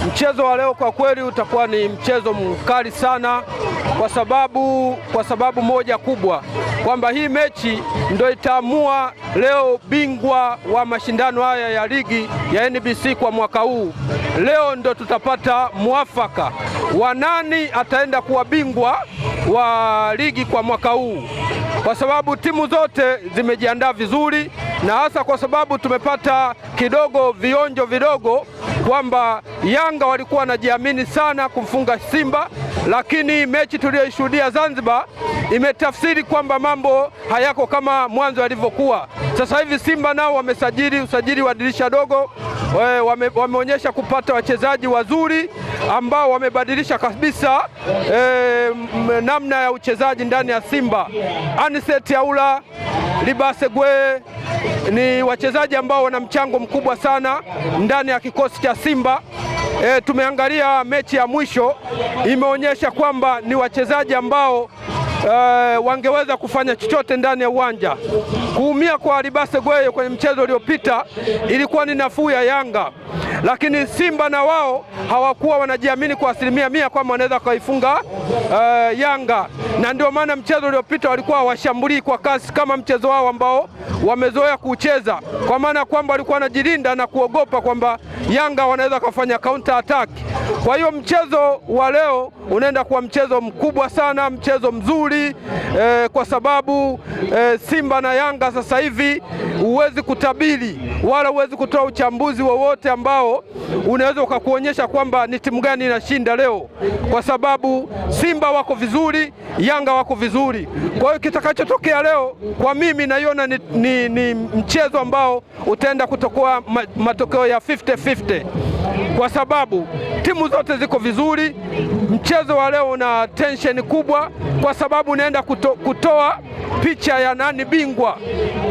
Mchezo wa leo kwa kweli utakuwa ni mchezo mkali sana kwa sababu moja kubwa, kwamba hii mechi ndio itaamua leo bingwa wa mashindano haya ya ligi ya NBC kwa mwaka huu. Leo ndio tutapata mwafaka wa nani ataenda kuwa bingwa wa ligi kwa mwaka huu, kwa sababu timu zote zimejiandaa vizuri, na hasa kwa sababu tumepata kidogo vionjo vidogo kwamba Yanga walikuwa wanajiamini sana kumfunga Simba, lakini mechi tuliyoishuhudia Zanzibar imetafsiri kwamba mambo hayako kama mwanzo yalivyokuwa. Sasa hivi Simba nao usajili wa dirisha dogo, wameonyesha kupata wachezaji wazuri ambao wamebadilisha kabisa namna ya uchezaji ndani ya Simba. Aniset Yaula, Libase Gwe ni wachezaji ambao wana mchango mkubwa sana ndani ya kikosi cha Simba. Tumeangalia mechi ya mwisho, imeonyesha kwamba ni wachezaji ambao wangeweza kufanya chochote ndani ya uwanja. Kuumia kwa Libase Gwe kwenye mchezo uliopita ilikuwa ni nafuu ya Yanga, lakini Simba na wao hawakuwa wanajiamini kwa 100% kwamba wanaweza kuifunga Yanga, na ndio maana mchezo uliopita walikuwa hawashambulii kwa kasi kama mchezo wao ambao wamezoea kucheza, kwa maana kwamba walikuwa wanajilinda na kuogopa kwamba Yanga wanaweza kufanya counter attack. Kwa hiyo mchezo wa leo unaenda kuwa mchezo mkubwa sana, mchezo mzuri kwa sababu Simba na Yanga sasa hivi huwezi kutabiri wala huwezi kutoa uchambuzi wowote ambao unaweza ukakuonyesha kwamba ni timu gani inashinda leo, kwa sababu Simba wako vizuri, Yanga wako vizuri. Kwa hiyo kitakachotokea leo kwa mimi naiona ni mchezo ambao utaenda kutokoa matokeo ya 50-50, kwa sababu timu zote ziko vizuri. Mchezo wa leo una tension kubwa, kwa sababu unaenda kutoa picha ya nani bingwa.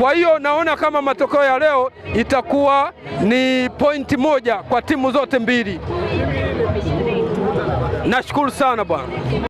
Kwa hiyo naona kama matokeo ya leo itakuwa ni pointi moja kwa timu zote mbili. Nashukuru sana bwana.